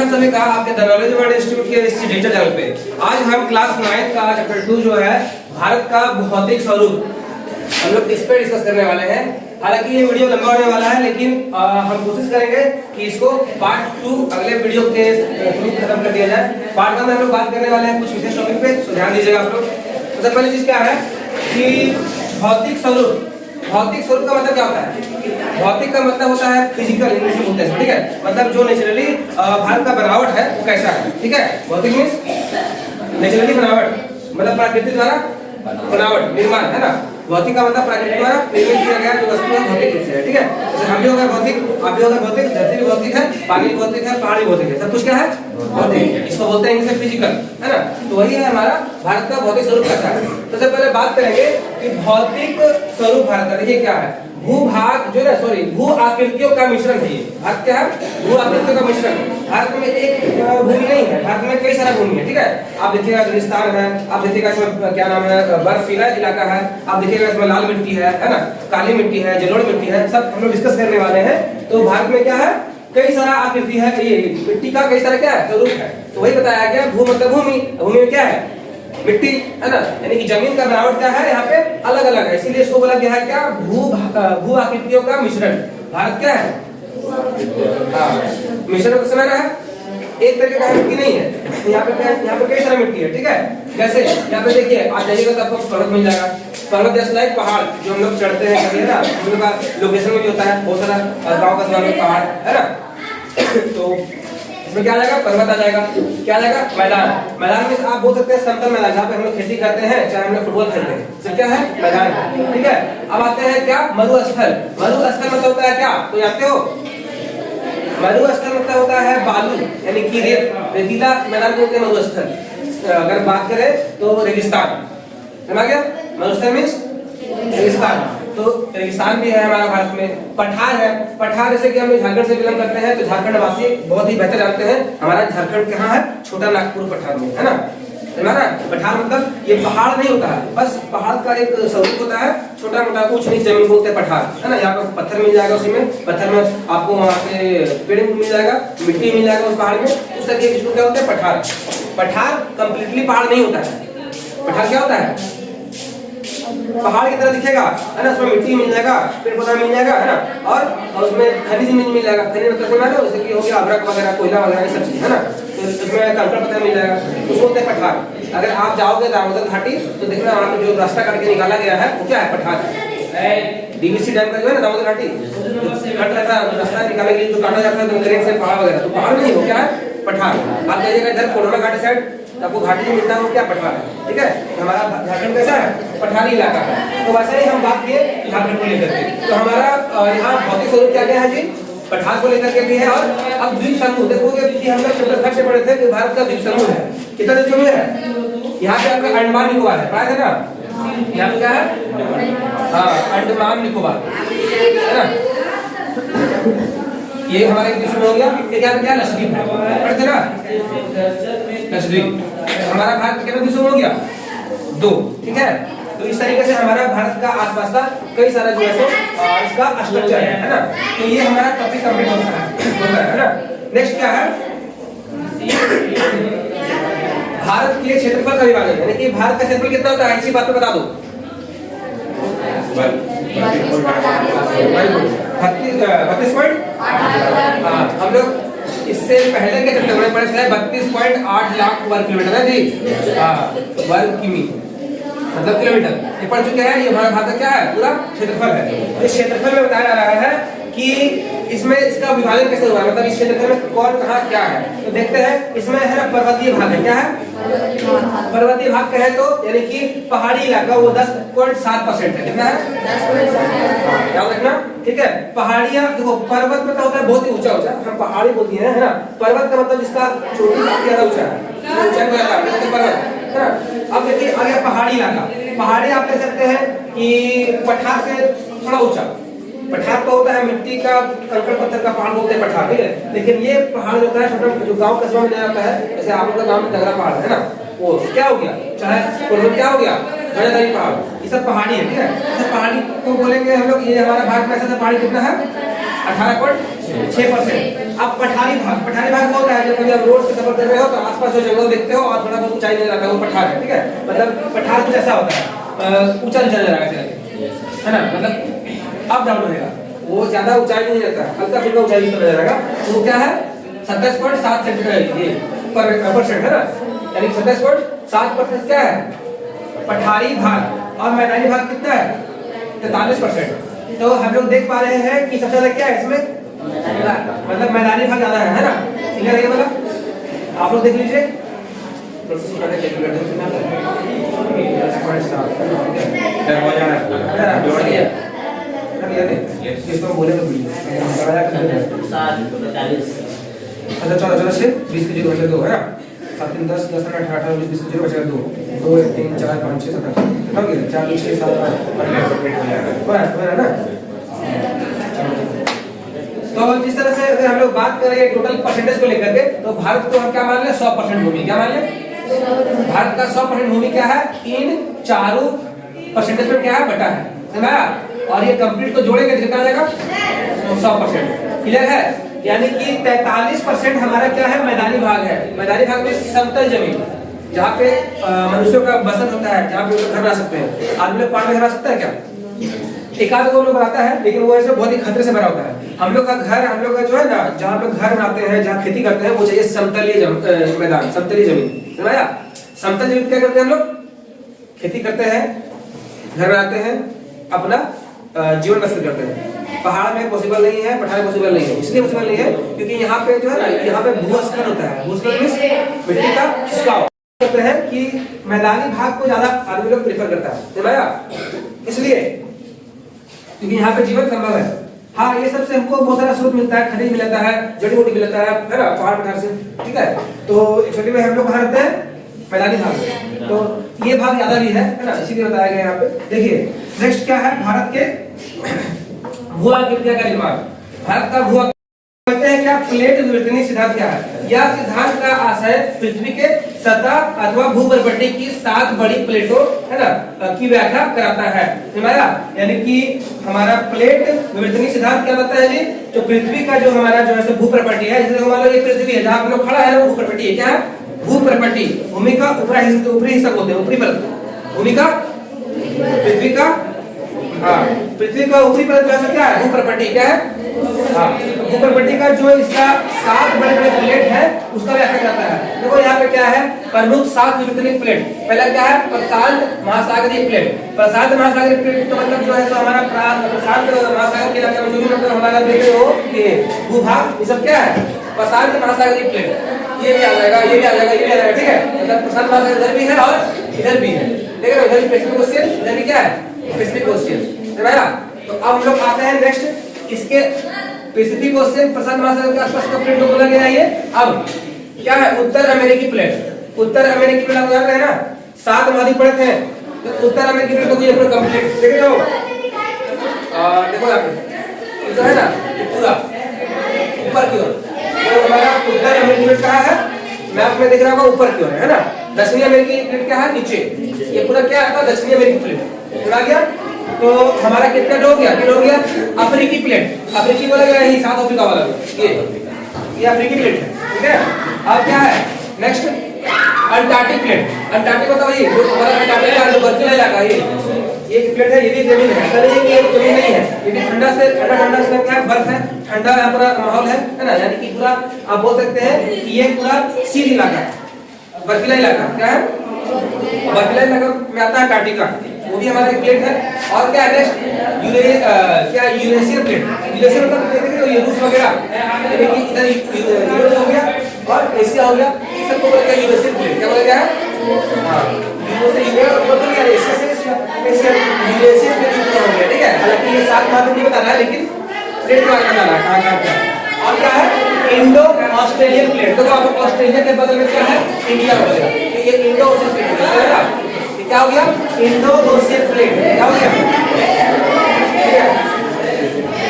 नमस्कार सभी का आपके द नॉलेज वर्ल्ड इंस्टीट्यूट के इस डिजिटल चैनल पे। आज हम क्लास 9 का चैप्टर 2 जो है भारत का भौतिक स्वरूप हम लोग इस पे डिस्कस करने वाले हैं। हालांकि ये वीडियो लंबा होने वाला है, लेकिन हम कोशिश करेंगे कि इसको पार्ट 2 अगले वीडियो के थ्रू खत्म कर दिया जाए। पार्ट 1 में हम लोग बात करने वाले हैं कुछ विशेष टॉपिक पे, तो ध्यान दीजिएगा आप लोग। सबसे पहली चीज क्या है कि भौतिक स्वरूप। भौतिक स्वरूप का मतलब क्या होता है? भौतिक का मतलब होता है फिजिकल, इंग्लिश में बोलते हैं, ठीक है। मतलब जो नेचुरली भारत का बनावट है वो कैसा है, ठीक है। भौतिक मींस नेचुरली बनावट, मतलब प्रकृति द्वारा बनावट, निर्माण, है ना। भौतिक का मतलब प्रकृति द्वारा निर्मित किया गया जो वस्तु है भौतिक रूप से है, ठीक है। जैसे हम भी हो गए भौतिक, आप भी हो गए भौतिक, धरती भी भौतिक है, पानी भी भौतिक है, पहाड़ भी भौतिक है, सब कुछ क्या है? भौतिक। इसको बोलते हैं इंग्लिश में फिजिकल, है ना। तो वही है हमारा भारत का भौतिक स्वरूप कैसा है। तो सबसे पहले बात करेंगे कि भौतिक स्वरूप भारत का देखिए क्या है। भूभाग जो है, भू आकृतियों का मिश्रण है ये। भारत क्या है? भू आकृतियों का मिश्रण। भारत में एक भूमि नहीं है, भारत में कई सारा भूमि है, ठीक है। आप देखिएगा रेगिस्तान है, आप देखिएगा इसमें क्या नाम है, बर्फीला इलाका है, आप देखिएगा इसमें लाल मिट्टी है ना, काली मिट्टी है, जलोढ़ मिट्टी है, सब हम लोग डिस्कस करने वाले हैं। तो भारत में क्या है, कई सारा आकृति है, ये मिट्टी का कई सारा क्या है, स्वरूप है। तो वही बताया गया, भू मतलब भूमि, भूमि में क्या है, मिट्टी, है ना। यानी कि जमीन का बनावट क्या है, यहाँ पे अलग अलग है, इसीलिए इसको बोला गया है क्या, भू आकृतियों का मिश्रण। भारत क्या है, मिश्रण का समय है, एक तरीके का मिट्टी नहीं है। यहाँ पे क्या, यहाँ पे कई सारा मिट्टी है, ठीक है। जैसे यहाँ पे देखिए, आज जाइएगा तो आपको पर्वत मिल जाएगा। पर्वत जैसे लाइक पहाड़ जो हम लोग चढ़ते हैं कभी, है ना, हम लोग का लोकेशन में भी होता है, बहुत सारा गाँव कस्बा में पहाड़, है ना। तो इसमें क्या आ जाएगा, पर्वत आ जाएगा, क्या आ जाएगा, मैदान। मैदान में आप बोल सकते हैं समतल मैदान, जहाँ पे हम लोग खेती करते हैं, चाहे हम लोग फुटबॉल खेलते हैं, सब क्या है, मैदान, ठीक है। अब आते हैं क्या, मरुस्थल। मरुस्थल मतलब होता है क्या, तो जानते हो, मरुस्थल मतलब होता है बालू, यानी कि रेतीला मैदान को बोलते हैं मरुस्थल। अगर बात करें तो रेगिस्तान, समझ गया। मरुस्थल मींस रेगिस्तान, तो रेगिस्तान भी है हमारा भारत में। पठार है, पठार जैसे कि हम झारखंड से बिलोंग करते हैं, तो झारखंड वासी बहुत ही बेहतर जानते हैं हमारा झारखंड कहाँ है, छोटा नागपुर पठार में, है ना। हमारा पठार मतलब ये पहाड़ नहीं होता है, बस पहाड़ का एक स्वरूप होता है, छोटा मोटा कुछ नहीं जमीन बोलते हैं पठार, है ना। यहाँ पर पत्थर मिल जाएगा, उसी में पत्थर में आपको वहाँ पे पेड़ मिल जाएगा, मिट्टी मिल जाएगा उस पहाड़ में, उस तरह के क्या होता है, पठार। पठार कंप्लीटली पहाड़ नहीं होता है। पठार क्या होता है, पहाड़ की तरह दिखेगा, है ना, उसमें मिट्टी मिल जाएगा, पेड़ पौधा मिल जाएगा, है ना, और उसमें खनिज मिल जाएगा। खनिज मतलब समझ लो, जैसे कि हो गया अभ्रक वगैरह, कोयला वगैरह, ये सब चीज, है ना। तो उसमें कंकड़ पत्थर मिल जाएगा, उसको बोलते हैं पठार। अगर आप जाओगे दामोदर घाटी तो देखना वहाँ पे जो रास्ता काट के निकाला गया है वो क्या है, पठार। डीवीसी डैम का जो है ना दामोदर घाटी, कट रहता है रास्ता निकालने के लिए जो काटा जाता है तो ट्रेन से पहाड़ वगैरह, तो पहाड़ नहीं हो, क्या है, पठार। आप जाइएगा इधर कोरोना घाटी साइड, आपको घाटी में मिलता है वो क्या, पठार है, ठीक है। हमारा झारखंड कैसा है, पठारी इलाका है। तो वैसे ही हम बात किए झारखंड को लेकर के, तो हमारा यहाँ भौतिक स्वरूप क्या क्या है जी, पठार को लेकर के भी है। और अब द्वीप समूह देखोगे कि हम लोग चैप्टर 1 से पढ़े थे कि भारत का द्वीप समूह है। कितना द्वीप समूह है, यहाँ पे आपका अंडमान निकोबार है, पढ़ा था ना, यहाँ पे क्या है, हाँ, अंडमान निकोबार, है ना। ये हमारे द्वीप समूह हो गया। ये क्या क्या, लक्षद्वीप है, पढ़ते ना, लक्षद्वीप। हमारा भारत कितना द्वीप समूह हो गया, 2, ठीक है। तो इस तरीके से हमारा भारत का आसपास का कई सारा जो है सो इसका स्ट्रक्चर है ना। तो ये हमारा टॉपिक कंप्लीट होता है ना। नेक्स्ट क्या है, भारत के क्षेत्रफल का विभाजन, यानी कि भारत का क्षेत्रफल कितना होता है, इसी बात पे बता दो। 32.8। हम लोग इससे पहले के चैप्टर में पढ़े थे 32.8 लाख वर्ग किलोमीटर है जी, वर्ग किमी मतलब किलोमीटर, ये पढ़ चुके हैं। ये हमारा भारत का क्या है, पूरा क्षेत्रफल है। इस क्षेत्रफल में बताया जा रहा है कि इसमें इसका विभाजन कैसे हुआ, मतलब इस क्षेत्रफल में कौन कहाँ क्या है। तो देखते हैं, इसमें है ना पर्वतीय भाग है, क्या है, पर्वतीय भाग कहे तो यानी कि पहाड़ी इलाका वो 10.7% है, कितना है, 10.7, याद रखना, ठीक है। पहाड़ियाँ देखो, पर्वत मतलब होता है बहुत ही ऊंचा ऊंचा, हम पहाड़ी बोलते हैं, है ना। पर्वत का मतलब जिसका चोटी काफी ज्यादा ऊंचा है, ऊंचाई को जाता है पर्वत, है ना। अब देखिए आ गया पहाड़ी इलाका। पहाड़ी आप कह सकते हैं कि पठार से थोड़ा ऊंचा, पठार तो होता है मिट्टी का, कंकड़ पत्थर का पहाड़ बोलते हैं पठार, ठीक है। लेकिन ये पहाड़ जो है छोटा, जो गांव कस्बा में जाता है, जैसे आप लोग का गांव में डगरा पहाड़ है ना, वो क्या हो गया, चाहे पर्वत क्या हो गया, गढ़दारी पहाड़, ये सब पहाड़ी है, ठीक है। सब पहाड़ी को बोलेंगे हम लोग। ये हमारा भारत में ऐसा पहाड़ी कितना है, 18.2 6%। अब पठारी भाग क्या होता है, जब कभी आप रोड से सफर कर रहे हो तो आसपास जो जंगल देखते हो और थोड़ा बहुत ऊंचाई नजर आता है, वो पठार है, ठीक है। मतलब पठार कुछ ऐसा होता है, ऊंचा नीचा नजर आएगा, है ना, मतलब अप डाउन रहेगा, वो ज्यादा ऊंचाई नहीं रहता, हल्का फुल्का ऊंचाई पर नजर आएगा। तो क्या है 27.7 सेंटीमीटर ये परसेंट है ना, यानी 27.7% क्या है पठारी भाग, और मैदानी भाग कितना है 43%। तो हम लोग देख पा रहे हैं कि सबसे ज्यादा क्या है इसमें, मतलब मैदानी भाग ज्यादा है ना, क्लियर है ये वाला, आप लोग देख लीजिए। अच्छा चलो चलो से 20 के 0 बचे 2 है ना, 7 3 10 10 18 18 20 के 0 बचे 2 2 3 4 5 6 7 8 हो गया 4 6 7 8 है ना। तो जिस तरह से अगर हम लोग बात करें टोटल परसेंटेज को लेकर के, तो भारत को हम क्या मान लें 100% भूमि, क्या मान लें भारत का 100% भूमि क्या है इन चारों परसेंटेज में क्या है बटा है, समझा। और ये कंप्लीट को जोड़ेंगे तो कितना आ जाएगा 100%, क्लियर है। यानी कि 43% हमारा क्या है मैदानी भाग है। मैदानी भाग में समतल जमीन जहाँ पे मनुष्यों का बसत होता है, जहाँ पे घर बना सकते हैं। आदमी लोग पहाड़ में घर बना सकता है क्या, एक आध लोग बनाता है, लेकिन वो ऐसे बहुत ही खतरे से भरा होता है। हम लोग का घर, हम लोग का जो है ना, जहाँ पे घर बनाते हैं, जहाँ खेती करते हैं, वो चाहिए समतलीय मैदान, समतलीय जमीन, समझा। समतल जमीन क्या करते हैं हम लोग, खेती करते हैं, घर बनाते हैं, अपना जीवन बसर करते हैं। पहाड़ में पॉसिबल नहीं है, पठार में पॉसिबल नहीं है। इसलिए पॉसिबल नहीं है क्योंकि यहाँ पे जो है ना, यहाँ पे भूस्खलन होता है। भूस्खलन मींस मिट्टी का खिसकाव करते हैं कि मैदानी भाग को ज्यादा आदमी लोग प्रेफर करता है, समझा। इसलिए क्योंकि यहाँ पे जीवन संभव है। हाँ, ये सबसे हमको बहुत सारा स्रोत मिलता है, खनिज मिलता है, जड़ी बूटी मिलता है ना, पहाड़ पठार से, ठीक है। तो एक्चुअली में हम लोग कहाँ रहते हैं मैदानी भाग में, तो ये भाग ज्यादा भी है ना, इसीलिए बताया गया यहाँ पे। देखिए नेक्स्ट क्या है, भारत के भू आकृतियां का निर्माण। भारत का भू कहते हैं क्या, प्लेट विवर्तनीय सिद्धांत क्या है। यह सिद्धांत का आशय पृथ्वी के सतह अथवा भूपर्वत की 7 बड़ी प्लेटों है ना की व्याख्या कराता है, समझा। यानी कि हमारा प्लेट विवर्तनीय सिद्धांत क्या बताता है जी, जो पृथ्वी का जो हमारा जो है भूपर्वत है, जैसे मान लो ये पृथ्वी है, जहाँ हम लोग खड़ा है वो भूपर्वत है, क्या है भूपर्वत। भूमि का ऊपरी हिस्सा बोलते हैं, ऊपरी परत, भूमि का पृथ्वी का, हाँ पृथ्वी का ऊपरी परत जो है क्या है भूपर्वत, क्या है हाँ। भूपर्वत का जो इसका 7 बड़े-बड़े प्लेट है उसका व्याख्या करता है। देखो यहाँ पे क्या है, प्रमुख 7 विवर्तनिक प्लेट। पहला क्या है प्रशांत महासागरीय प्लेट। प्रशांत महासागरीय प्लेट का मतलब जो है तो हमारा प्रशांत महासागर के इलाके में जो भी मतलब हमारा देख रहे हो ये भूभाग, ये सब क्या है प्रशांत महासागरीय प्लेट। ये भी आ जाएगा, ये भी आ जाएगा, ये भी आ जाएगा, ठीक है। मतलब प्रशांत महासागर इधर भी है और इधर भी है, ठीक है। इधर भी स्पेसिफिक क्वेश्चन, इधर भी क्या है स्पेसिफिक क्वेश्चन, समझा। तो अब हम लोग आते हैं नेक्स्ट, इसके पैसिफिक ओशियन प्रशांत महासागर के आसपास का प्लेट को बोला गया है। अब क्या है उत्तर अमेरिकी प्लेट। उत्तर अमेरिकी प्लेट आप जान रहे हैं ना, 7 महाद्वीप पड़ते हैं, तो उत्तर अमेरिकी प्लेट को ये पूरा कंप्लीट देख लो। देखो यहाँ पे तो है ना पूरा ऊपर की ओर, तो हमारा उत्तर अमेरिकी प्लेट कहाँ है, मैप में दिख रहा होगा ऊपर की ओर है ना। दक्षिणी अमेरिकी प्लेट क्या है नीचे, ये पूरा क्या है दक्षिणी अमेरिकी प्लेट जुड़ा गया। तो हमारा कितना हो गया, कितना हो गया अफ्रीकी प्लेट। अफ्रीकी बोला गया यही साउथ अफ्रीका वाला, ये अफ्रीकी प्लेट है, ठीक है। अब क्या है नेक्स्ट अंटार्कटिक प्लेट। अंटार्कटिक मतलब ये हमारा अंटार्कटिका जो बर्फीला इलाका है, ये प्लेट है, ये भी जमीन है, ऐसा नहीं है कि ये जमीन नहीं है, लेकिन ठंडा से ठंडा से क्या है बर्फ है, ठंडा यहाँ पूरा माहौल है ना, यानी कि पूरा आप बोल सकते हैं कि ये पूरा सील इलाका है, बर्फीला इलाका। क्या है बर्फीला इलाका में आता है अंटार्कटिका, वो भी हमारा एक प्लेट है। और क्या है नेक्स्ट क्या यूरेशियन प्लेट। यूरेशियन मतलब देख रहे हो ये रूस वगैरह, यानी कि इधर यूरोप हो गया और एशिया हो गया, ये सबको बोला गया यूरेशियन प्लेट। क्या बोला गया हां यूरोप से यूरोप मतलब क्या एशिया से एशिया यूरेशियन प्लेट हो गया, ठीक है। हालांकि ये 7 बातें नहीं बता रहा है, लेकिन प्लेट का नाम बताना है कहां क्या है। और क्या है इंडो ऑस्ट्रेलियन प्लेट। तो आप ऑस्ट्रेलिया के बगल में क्या है इंडिया हो गया, ये इंडो ओशियन प्लेट है ना, क्या हो गया इंडो ओशियन प्लेट। क्या हो गया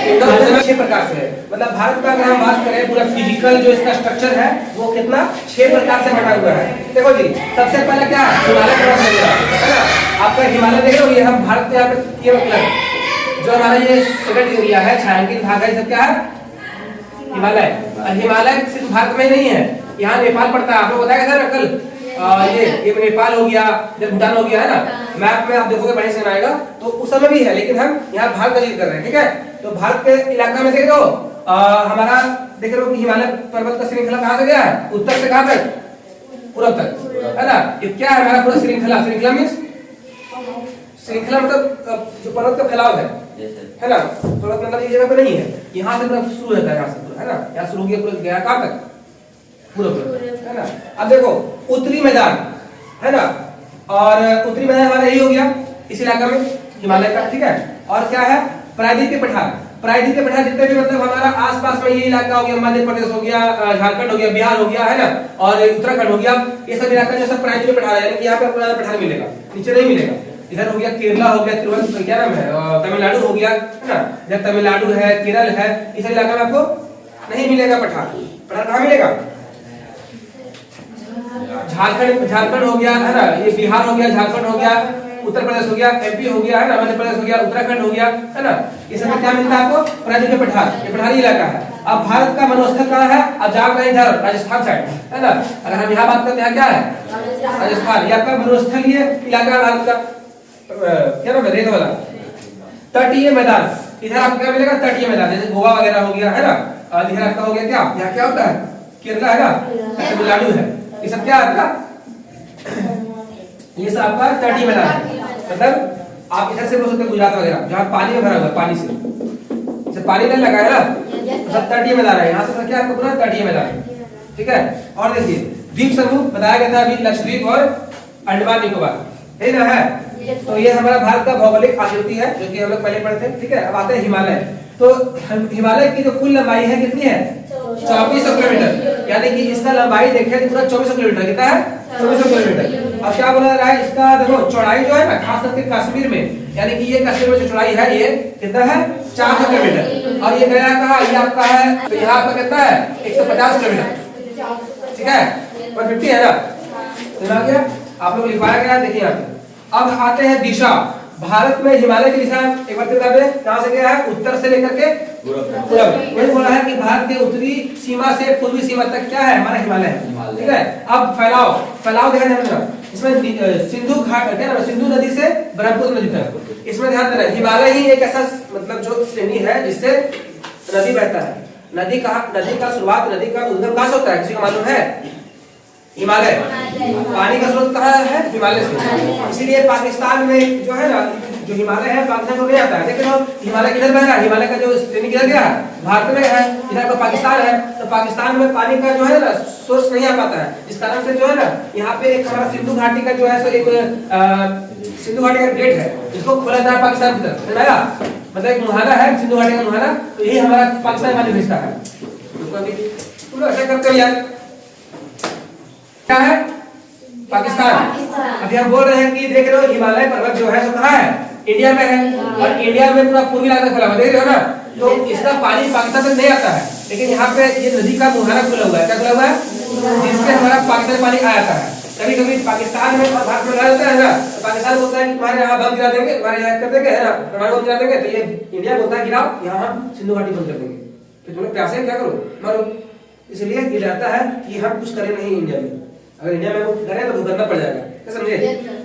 इंडो ओशियन 6 प्रकार से है। मतलब भारत का अगर हम बात करें पूरा फिजिकल जो इसका स्ट्रक्चर है वो कितना 6 प्रकार से बटा हुआ है। देखो जी सबसे पहले क्या है हिमालय पर्वत है ना, आपका हिमालय देख रहे हो, ये हम भारत के यहाँ पे ये मतलब जो हमारा ये सेकंड एरिया है छायांकित भाग है, सब क्या है हिमालय। हिमालय सिर्फ भारत में नहीं है, यहाँ नेपाल पड़ता है। आपको बताया था ना कल, ये नेपाल हो गया, जब भूटान हो गया है ना, मैप में आप देखोगे बढ़िया से आएगा। तो उस समय भी है, लेकिन हम यहाँ भारत का जिक्र कर रहे हैं, ठीक है। तो भारत के इलाका में देख रहे हो, हमारा देख रहे हो कि हिमालय पर्वत का श्रृंखला कहाँ से गया है, उत्तर से कहाँ तक, पूर्व तक, है ना। ये क्या है हमारा पूरा श्रृंखला। श्रृंखला मीन्स, श्रृंखला मतलब जो पर्वत का फैलाव है ना। पर्वत मतलब एक जगह पे नहीं है, यहाँ से शुरू होता है, यहाँ से है ना, यहाँ शुरू हो गया पूरा गया कहाँ तक, पूर्व है ना। अब देखो उत्तरी मैदान है ना, और उत्तरी मैदान हमारा यही हो गया इस इलाका में हिमालय का, ठीक है। और क्या है, प्रायद्वीप के पठार। प्रायद्वीप के पठार जितने भी मतलब हमारा आसपास में ये इलाका हो गया, मध्य प्रदेश हो गया, झारखंड हो गया, बिहार हो गया, है ना, और उत्तराखंड हो गया, ये सब इलाका जो सब प्रायद्वीप के पठार है, यानी कि यहाँ पे आपको पठार मिलेगा, नीचे नहीं मिलेगा। इधर हो गया केरला हो गया, तिरुवनंतपुरम क्या नाम है, तमिलनाडु हो गया, है ना। इधर तमिलनाडु है, केरल है, इस इलाका में आपको नहीं मिलेगा पठार। पठार कहाँ मिलेगा, झारखंड हो गया, है ना, ये बिहार हो गया, झारखंड हो गया, उत्तर प्रदेश हो गया, एमपी हो गया, है ना, मध्य प्रदेश हो गया, उत्तराखंड हो गया, है ना। ये सब में क्या मिलता है आपको, प्रायद्वीप के पठार, ये पठारी इलाका है। अब भारत का मनोस्थल कहाँ है, अब जाओ कहीं इधर राजस्थान साइड, है ना। अगर हम यहाँ बात करते हैं, क्या है, राजस्थान। ये आपका मनोस्थल ये इलाका भारत का, क्या नाम है, रेत वाला तटीय मैदान। इधर आपको क्या मिलेगा, तटीय मैदान, जैसे गोवा वगैरह हो गया, है ना। और इधर आपका हो गया क्या, यहाँ क्या होता है, केरला है ना, तमिलनाडु है, ये सब क्या आपका, ये सब आपका तटीय मैदान है। मतलब आप इधर से बोल सकते हैं गुजरात वगैरह, जहाँ पानी में भरा हुआ है, पानी से पानी नहीं लगा है ना, सब तटीय मैदान है। यहाँ से क्या आपको पूरा तटीय मैदान है, ठीक है। और देखिए द्वीप समूह बताया गया था अभी, लक्षद्वीप और अंडमान निकोबार, है ना, है। तो ये हमारा भारत का भौगोलिक आकृति है, जो कि हम लोग पहले पढ़े थे, ठीक है। अब आते हैं हिमालय। तो हिमालय की जो कुल लंबाई है कितनी है, 2400 किलोमीटर, यानी कि इसका लंबाई देखें तो पूरा 2400 किलोमीटर, कितना है, 2400 किलोमीटर। अब क्या बोला रहा है, इसका देखो चौड़ाई जो है ना, खास करके कश्मीर में, यानी कि ये कश्मीर में जो चौड़ाई है ये कितना है, 400 किलोमीटर। और ये गया कहाँ, ये आपका है, तो यहाँ आपका कितना है, 150 किलोमीटर, ठीक है, 150 है ना, सुना गया, आप लोग लिखवाया गया, देखिए यहाँ पे। अब आते हैं दिशा। भारत में हिमालय की दिशा एक बार बता दें, कहां से गया है, उत्तर से लेकर के पूर्व। वही बोला है कि भारत के उत्तरी सीमा से पूर्वी सीमा तक क्या है, हमारा हिमालय है, ठीक है। अब फैलाव देखा जाए, इसमें सिंधु घाट क्या नाम है, सिंधु नदी से ब्रह्मपुत्र नदी तक, इसमें ध्यान देना, हिमालय ही एक ऐसा मतलब जो श्रेणी है जिससे नदी बहता है। नदी का शुरुआत, नदी का उद्गम कहां से होता है, किसी को मालूम है, हिमालय। पानी का स्रोत कहाँ है, हिमालय से। इसीलिए पाकिस्तान में जो है ना, जो हिमालय है पाकिस्तान को नहीं आता है, लेकिन हिमालय किधर बह रहा है, हिमालय का जो श्रेणी किधर गया है, भारत में है, इधर तो पाकिस्तान है। तो पाकिस्तान में पानी का जो है ना सोर्स नहीं आ पाता है, इस कारण से जो है ना यहाँ पे एक हमारा सिंधु घाटी का जो है सो एक सिंधु घाटी का गेट है, इसको खोला जाता है पाकिस्तान की तरफ, मतलब एक मुहाना है, सिंधु घाटी का मुहाना, तो यही हमारा पाकिस्तान पानी भेजता है। तो ऐसा करते हो यार, क्या है, पाकिस्तान। अभी हम बोल रहे हैं कि देख रहे हो हिमालय पर्वत जो है सो कहाँ है, इंडिया में है, और इंडिया में पूरा पूर्वी इलाका खुला हुआ, देख रहे हो ना। तो इसका पानी पाकिस्तान तक नहीं आता है, लेकिन यहाँ पे ये नदी का मुहाना खुला हुआ है, क्या खुला हुआ है, जिससे हमारा पाकिस्तान पानी आ जाता है। कभी कभी पाकिस्तान में और भारत में लड़ा होता है ना, तो पाकिस्तान बोलता है कि तुम्हारे यहाँ बम गिरा देंगे, तुम्हारे यहाँ कर देंगे, है ना, परमाणु बम गिरा देंगे। तो ये इंडिया बोलता है गिराओ, यहाँ हम सिंधु घाटी बंद कर देंगे, तो तुम लोग प्यासे क्या करो, मरो। इसलिए ये रहता है कि हम कुछ करें नहीं इंडिया में, अगर इंडिया में वो करें तो भुगतना पड़ जाएगा, क्या समझे।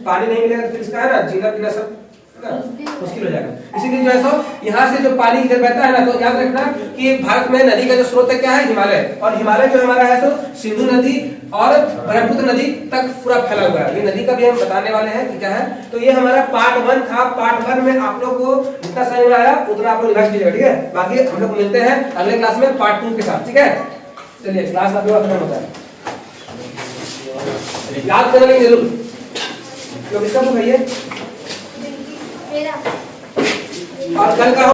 पानी नहीं मिलेगा तो फिर इसका है ना जीना पीना सब मुश्किल हो जाएगा। इसीलिए जो है सो यहाँ से जो पानी इधर बहता है ना, तो याद रखना कि भारत में नदी का जो स्रोत है क्या है, हिमालय। और हिमालय जो हमारा है सो सिंधु नदी और ब्रह्मपुत्र नदी तक पूरा फैला हुआ है। ये नदी का भी हम बताने वाले हैं कि क्या है। तो ये हमारा पार्ट 1 था। पार्ट 1 में आप लोग को जितना समझ में आया उतना आप लोग रिवाइज कीजिएगा, ठीक है। बाकी हम लोग मिलते हैं अगले क्लास में पार्ट 2 के साथ, ठीक है। चलिए क्लास आप लोग खत्म होता है, याद करना जरूर। तो किसका बुक है ये, और कल का